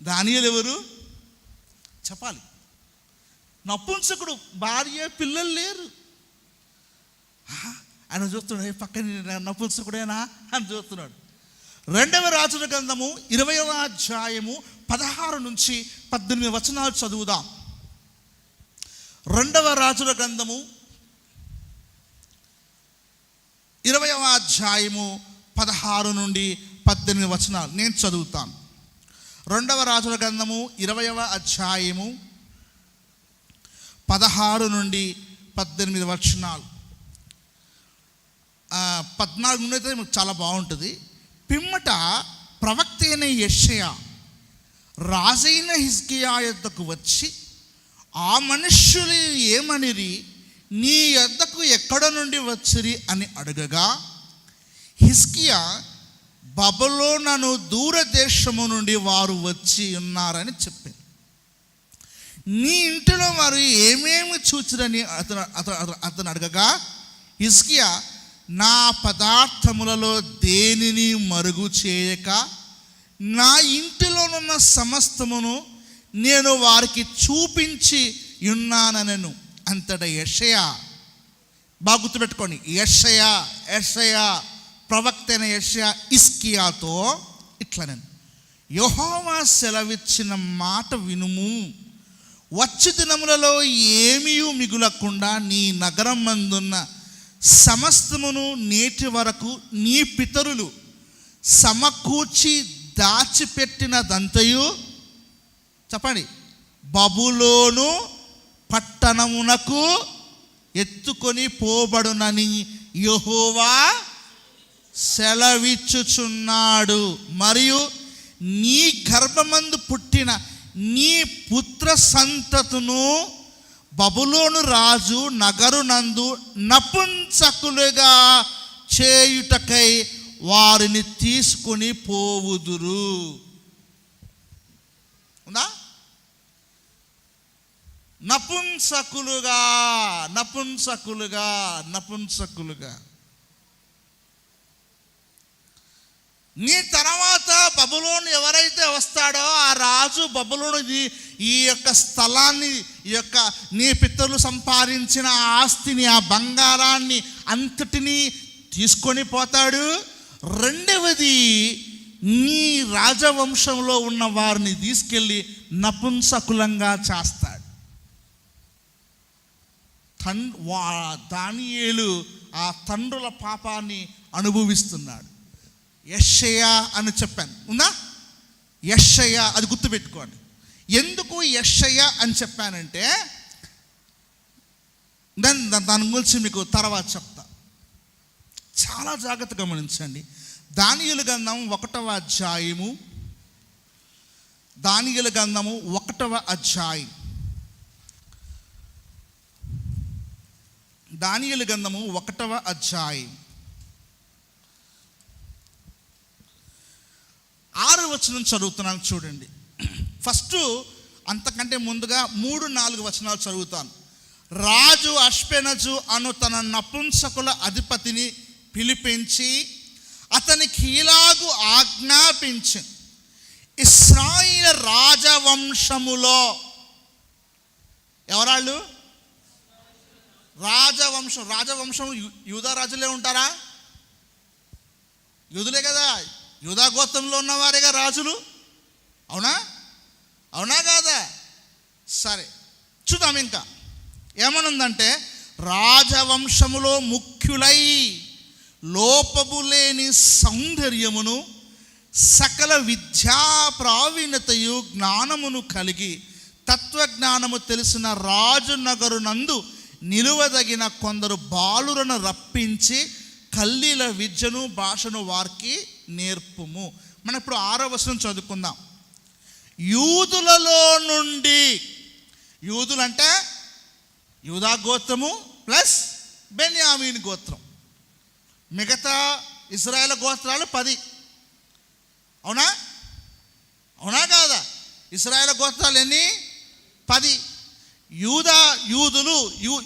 దానియేలు ఎవరు చెప్పాలి. నపుంసకుడు, భార్య పిల్లలు లేరు. ఆయన చూస్తున్నాడు, పక్కన నపుంసకుడేనా అని చూస్తున్నాడు. 2వ రాజుల గ్రంథము 20వ అధ్యాయము 16 నుంచి 18 వచనాలు చదువుదాం. 2వ రాజుల గ్రంథము 20వ అధ్యాయము 16 నుండి 18 వచనాలు నేను చదువుతాను. 2వ రాజుల గ్రంథము 20వ అధ్యాయము 16 నుండి 18 వచనాలు. 14 నుండి అయితే చాలా బాగుంటుంది. పిమ్మట ప్రవక్త అయిన యెషయా రాజైన హిజ్కియా యొద్దకు వచ్చి, ఆ మనుష్యులు ఏమనిరి, నీ యొద్దకు ఎక్కడ నుండి వచ్చిరి అని అడగగా, హిజ్కియా, బబులోను దూరదేశము నుండి వారు వచ్చి ఉన్నారని చెప్పింది. నీ ఇంటిలో వారు ఏమేమి చూచిరని అతను అడగగా, హిజ్కియా, నా పదార్థములలో దేనిని మరుగు చేయక నా ఇంటిలోనున్న సమస్తమును నేను వారికి చూపించి ఉన్నాననెను. అంతటా యెషయా, బాగా గుర్తుపెట్టుకోండి, యెషయా ప్రవక్త అయిన యెషయా హిజ్కియాతో ఇట్లనెను, యెహోవా సెలవిచ్చిన మాట వినుము. వచ్చు దినములలో ఏమీ మిగులకుండా నీ నగరం మందున్న సమస్తమును నేటి వరకు నీ పితరులు సమకూర్చి దాచిపెట్టినదంతయు, చెప్పండి, బబులోను పట్టణమునకు ఎత్తుకొని పోబడునని యెహోవా సెలవిచ్చుచున్నాడు. మరియు నీ గర్భమందు పుట్టిన నీ పుత్ర సంతతును బబులోను రాజు నగరునందు నపుంసకులుగా చేయుటకై వారిని తీసుకొని పోవుదురు. ఉందా? నపుంసకులుగా నీ తర్వాత బబులోను ఎవరైతే వస్తాడో ఆ రాజు బబులోను ఈ యొక్క స్థలాన్ని, ఈ యొక్క నీ పితరులు సంపాదించిన ఆస్తిని, ఆ బంగారాన్ని అంతటినీ తీసుకొని పోతాడు. రెండవది, నీ రాజవంశంలో ఉన్న వారిని తీసుకెళ్ళి నపుంసకులంగా చేస్తాడు. దానియేలు ఆ తండ్రుల పాపాన్ని అనుభవిస్తున్నాడు. యెషయా అని చెప్పాను, ఉందా? యెషయా, అది గుర్తుపెట్టుకోండి. ఎందుకు యెషయా అని చెప్పానంటే దాని గురించి మీకు తర్వాత చెప్తా. చాలా జాగ్రత్తగా గమనించండి. దానియేలు గ్రంథం 1వ అధ్యాయము, దానియేలు గ్రంథము 1వ అధ్యాయం, దానియేలు గ్రంథము 1వ అధ్యాయం 6వ వచనం చదువుతున్నాను చూడండి. ఫస్ట్ అంతకంటే ముందుగా 3-4 వచనాలు చదువుతాను. రాజు అష్పెనజు అను తన నపుంసకుల అధిపతిని పిలిపించి అతనికి ఇలాగు ఆజ్ఞాపించి, ఇశ్రాయేలు రాజవంశములో, ఎవరాళ్ళు? రాజవంశం యూదా రాజులే ఉంటారా? యూదులే కదా, యూదా గోత్రంలో ఉన్నవారేగా రాజులు. అవునా కాదా? సరే చూద్దాం. ఇంకా ఏమనుందంటే, రాజవంశములో ముఖ్యులై లోపము లేని సౌందర్యమును సకల విద్యా ప్రావీణ్యతయు జ్ఞానమును కలిగి తత్వజ్ఞానము తెలిసిన రాజు నగరునందు నిలువదగిన కొందరు బాలులను రప్పించి కల్లీల విద్యను భాషను వారికి నేర్పుము. మనం ఇప్పుడు 6వ వచనం చదువుకుందాం. యూదులలో నుండి, యూదులు అంటే యూదా గోత్రము ప్లస్ బెన్యామీన్ గోత్రం, మిగతా ఇశ్రాయేలు గోత్రాలు 10. అవునా కాదా? ఇశ్రాయేలు గోత్రాలు ఎన్ని? 10.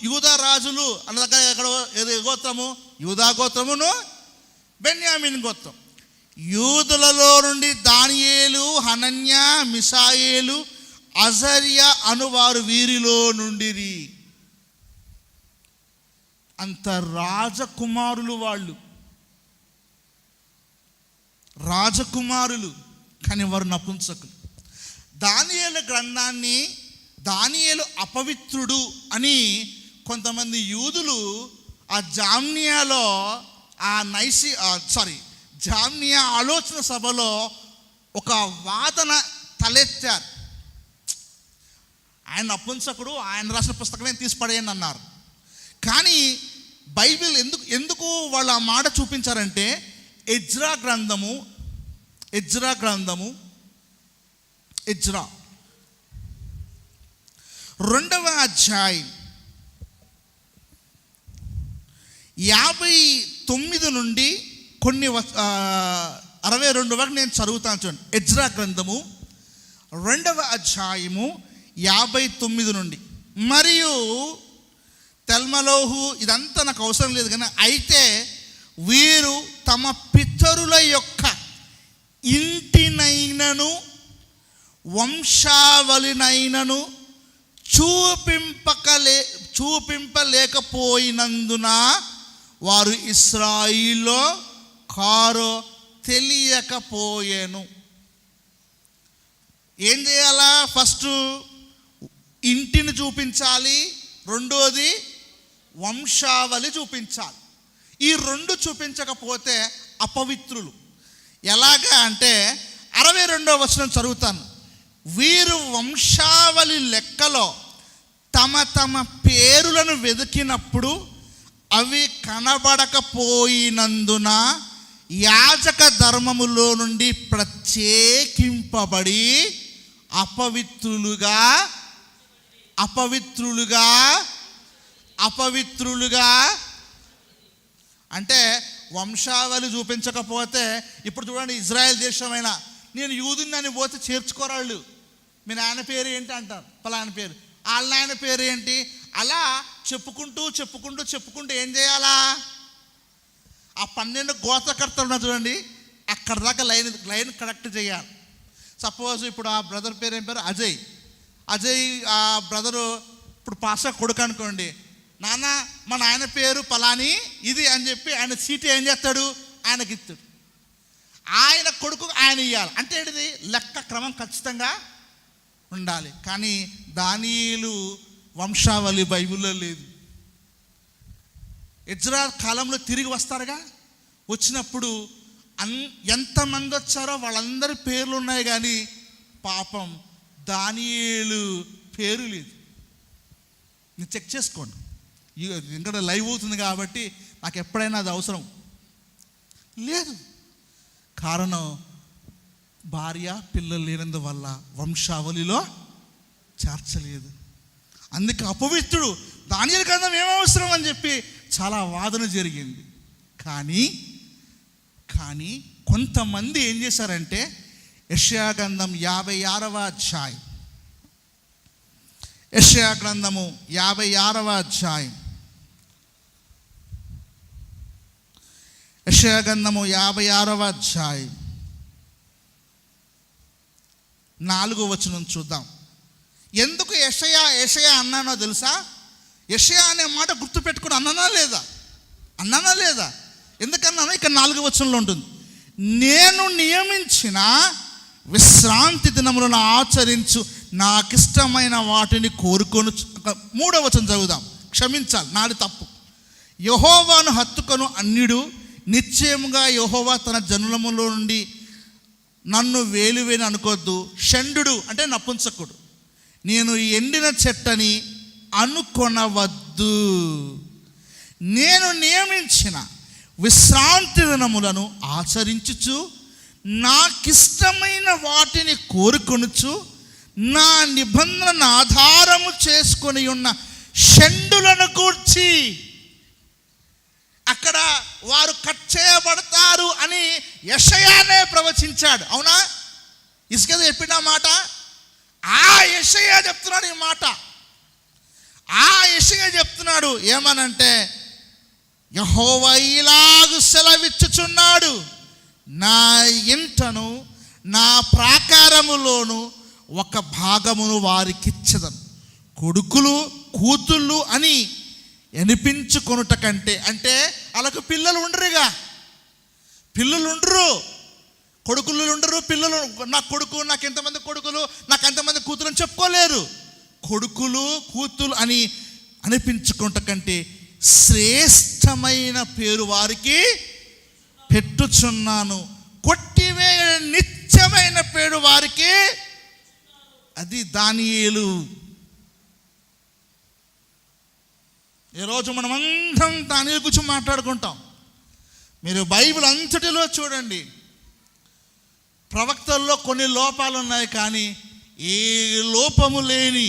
యూదా రాజులు అన్న దగ్గర ఎక్కడ గోత్రము? యూదా గోత్రమును బెన్యామీన్ గోత్రం. యూదులలో నుండి దానియేలు, హనన్య, మిషాయేలు, అజర్య అనువారు వీరిలో నుండిరి. అంత రాజకుమారులు వాళ్ళు, రాజకుమారులు, కానీ వారు నపుంసకులు. దానియేలు గ్రంథాన్ని దానియేలు అపవిత్రుడు అని కొంతమంది యూదులు ఆ జామ్నియాలో జామ్నియా ఆలోచన సభలో ఒక వాదన తలెత్తారు. ఆయన నపుంసకుడు, ఆయన రాసిన పుస్తకమే తీసి పడేయండి అన్నారు. కానీ బైబిల్ ఎందుకు వాళ్ళు ఆ మాట చూపించారంటే ఎజ్రా గ్రంథము 2వ అధ్యాయం 59 నుండి కొన్ని 62 వరకు నేను చదువుతాను చూడండి. ఎజ్రా గ్రంథము 2వ అధ్యాయము 59 నుండి. మరియు తెల్మలోహు, ఇదంతా నాకు అవసరం లేదు కానీ, అయితే వీరు తమ పితరుల యొక్క ఇంటినైనను వంశావళినైనను చూపింపలేకపోయినందున వారు ఇశ్రాయేలులో కారో తెలియకపోయేను. ఏం చేయాలా? ఫస్ట్ ఇంటిని చూపించాలి, రెండోది వంశావళి చూపించాలి. ఈ రెండు చూపించకపోతే అపవిత్రులు. ఎలాగా అంటే 62వ వచనం చదువుతాను. వీరు వంశావళి లెక్కలో తమ తమ పేరులను వెతికినప్పుడు అవి కనబడకపోయినందున యాజక ధర్మములో నుండి ప్రత్యేకింపబడి అపవిత్రులుగా అంటే వంశావళి చూపించకపోతే, ఇప్పుడు చూడండి, ఇజ్రాయెల్ దేశమైనా నేను యూదుని పోతే చేర్చుకోరాళ్ళు. మీ నాయన పేరు ఏంటి అంటారు, పలానా పేరు. వాళ్ళ నాయన పేరు ఏంటి, అలా చెప్పుకుంటూ ఏం చేయాలా? ఆ 12 గోత్రకర్తలు ఉన్నారు చూడండి, అక్కడ దాకా లైన్ కరెక్ట్ చేయాలి. సపోజ్ ఇప్పుడు ఆ బ్రదర్ పేరు ఏం పేరు, అజయ్. ఆ బ్రదరు ఇప్పుడు పాసా కొడుకు అనుకోండి, నాన్న మా నాయన పేరు పలాని ఇది అని చెప్పి ఆయన సీటు ఏం చేస్తాడు, ఆయనకి ఇస్తాడు. ఆయన కొడుకు ఆయన ఇవ్వాలి. అంటే ఏంటిది? లెక్క క్రమం ఖచ్చితంగా ఉండాలి. కానీ దానియేలు వంశావళి బైబిల్లో లేదు. ఎజ్రా కాలంలో తిరిగి వస్తారుగా, వచ్చినప్పుడు ఎంతమంది వచ్చారో వాళ్ళందరి పేర్లు ఉన్నాయి, కానీ పాపం దానియేలు పేరు లేదు. మీరు చెక్ చేసుకోండి, ఇంకా లైవ్ అవుతుంది కాబట్టి నాకు ఎప్పుడైనా అది అవసరం లేదు. కారణం భార్య పిల్లలు లేనందువల్ల వంశావళిలో చేర్చలేదు. అందుకే అపవిత్రుడు. దానియేలు గ్రంథం ఏమవసరం అని చెప్పి చాలా వాదన జరిగింది. కానీ కొంతమంది ఏం చేశారంటే, యెషయా గ్రంథం 56వ అధ్యాయం, యెషయా గ్రంథము 56వ అధ్యాయం, యెషయా గ్రంథము 56వ అధ్యాయం 4వ వచనం చూద్దాం. ఎందుకు యెషయా అన్నానో తెలుసా? యెషయా అనే మాట గుర్తుపెట్టుకుని అన్నానా లేదా? ఎందుకన్నానో ఇక్కడ 4వ వచనంలో ఉంటుంది. నేను నియమించిన విశ్రాంతి దినములను ఆచరించు, నాకిష్టమైన వాటిని కోరుకొని. 3వ వచనం చదువుదాం. క్షమించాలి, నాది తప్పు. యెహోవాను హత్తుకొను అన్యుడు, నిశ్చయముగా యెహోవా తన జనులములో నుండి నన్ను వేలువేని అనుకోద్దు. షండు అంటే నపుంసకుడు. నేను ఎండిన చెట్టని అనుకొనవద్దు. నేను నియమించిన విశ్రాంతి దినములను ఆచరించుచు, నాకిష్టమైన వాటిని కోరుకొనుచు, నా నిబంధన ఆధారము చేసుకొని ఉన్న షండులను కూర్చి, అక్కడ వారు కట్ చేయబడతారు అని యెషయానే ప్రవచించాడు. అవునా? ఇసుకేదో చెప్పిన మాట ఆ యెషయా చెప్తున్నాడు. ఈ మాట ఆ యెషయా చెప్తున్నాడు. ఏమనంటే, యెహోవా ఇలాగు సెలవిచ్చుచున్నాడు, నా ఇంటను నా ప్రాకారములోను ఒక భాగమును వారికిచ్చదను. కొడుకులు కూతుళ్ళు అని అనిపించుకొనుట కంటే, అంటే వాళ్ళకు పిల్లలు ఉండరుగా, పిల్లలు ఉండరు, కొడుకులు ఉండరు, పిల్లలు, నా కొడుకు, నాకు ఎంతమంది కొడుకులు, నాకు ఎంతమంది కూతురు అని చెప్పుకోలేరు. కొడుకులు కూతులు అని అనిపించుకుంట కంటే శ్రేష్టమైన పేరు వారికి పెట్టుచున్నాను, కొట్టివేయ నిత్యమైన పేరు వారికి. అది దానియేలు. ఈరోజు మనం అందరం దానియేలు గురించి మాట్లాడుకుంటాం. మీరు బైబిల్ అంతటిలో చూడండి, ప్రవక్తల్లో కొన్ని లోపాలు ఉన్నాయి, కానీ ఏ లోపము లేని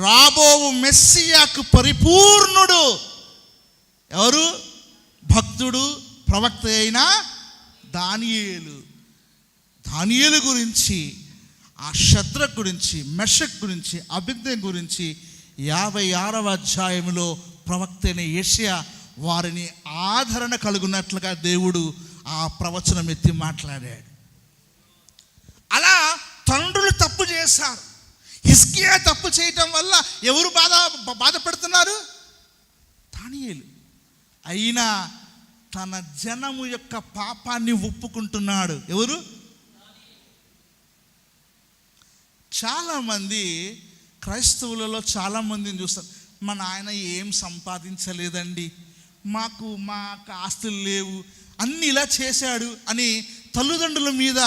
రాబోవు మెస్సియాకు పరిపూర్ణుడు ఎవరు? భక్తుడు, ప్రవక్త అయిన దానియేలు. దానియేలు గురించి, ఆ షద్రక్ గురించి, మెషక్ గురించి, అబేద్నెగో గురించి 56వ అధ్యాయంలో ప్రవక్త అయిన యెషయా వారిని ఆదరణ కలుగునట్లుగా దేవుడు ఆ ప్రవచనం ఎత్తి మాట్లాడాడు. అలా తండ్రులు తప్పు చేశారు. హిజ్కియా తప్పు చేయటం వల్ల ఎవరు బాధపడుతున్నారు? దానియేలు. అయినా తన జనము యొక్క పాపాన్ని ఒప్పుకుంటున్నాడు. ఎవరు? చాలామంది క్రైస్తవులలో చాలామందిని చూస్తారు, మా నాయన ఏం సంపాదించలేదండి, మాకు ఆస్తులు లేవు, అన్నీ ఇలా చేశాడు అని తల్లిదండ్రుల మీద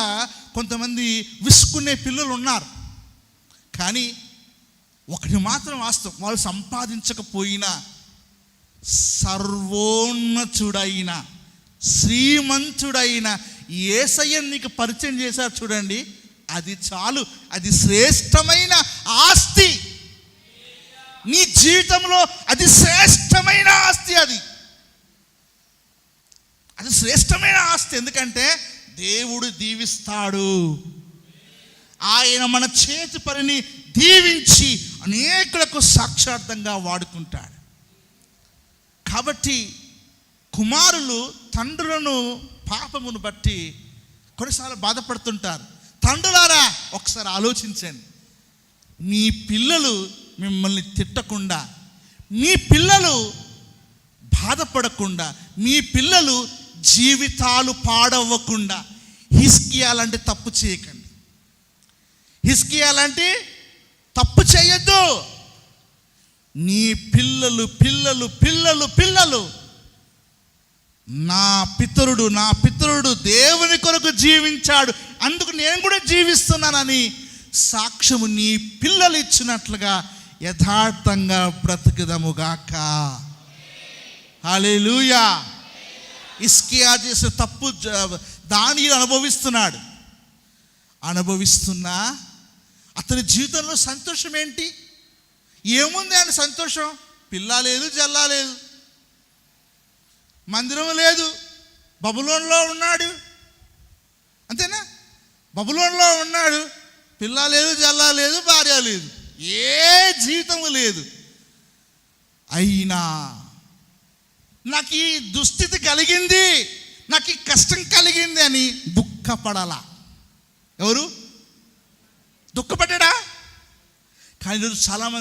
కొంతమంది విసుక్కునే పిల్లలు ఉన్నారు. కానీ ఒకటి మాత్రం వాస్తవం, వాళ్ళు సంపాదించకపోయినా సర్వోన్నతుడైన శ్రీమంతుడైన యేసయ్యను నీకు పరిచయం చేశారు చూడండి, అది చాలు. అది శ్రేష్టమైన ఆస్తి నీ జీవితంలో. అది శ్రేష్టమైన ఆస్తి. అది శ్రేష్టమైన ఆస్తి. ఎందుకంటే దేవుడు దీవిస్తాడు. ఆయన మన చేతి పనిని దీవించి అనేకులకు సాక్షార్థంగా వాడుకుంటాడు. కాబట్టి కుమారులు తండ్రులను పాపమును బట్టి కొన్నిసార్లు బాధపడుతుంటారు. తండ్రులారా ఒకసారి ఆలోచించండి, మీ పిల్లలు మిమ్మల్ని తిట్టకుండా, మీ పిల్లలు బాధపడకుండా, మీ పిల్లలు జీవితాలు పాడవ్వకుండా హిజ్కియా లాంటి తప్పు చేయకండి. హిజ్కియా లాంటి తప్పు చేయొద్దు. నీ పిల్లలు పిల్లలు పిల్లలు పిల్లలు నా పితరుడు దేవుని కొరకు జీవించాడు, అందుకు నేను కూడా జీవిస్తున్నానని సాక్ష్యము నీ పిల్లలు ఇచ్చినట్లుగా యథార్థంగా బ్రతుకుదముగాక. హల్లెలూయా. హిజ్కియా చేసే తప్పు దానియేలు అనుభవిస్తున్నా అతని జీవితంలో సంతోషం ఏంటి? ఏముంది ఆయన సంతోషం? పిల్ల లేదు, జల్లా లేదు, మందిరం లేదు, బబులోన్లో ఉన్నాడు, అంతేనా? బబులోన్లో ఉన్నాడు, పిల్ల లేదు, జల్లా లేదు, భార్య లేదు, ఏ జీవితము లేదు. అయినా నాకు ఈ దుస్థితి కలిగింది, నాకు ఈ కష్టం కలిగింది అని దుఃఖపడాలా? ఎవరు దుఃఖపడ్డా? కానీ ఈరోజు చాలామంది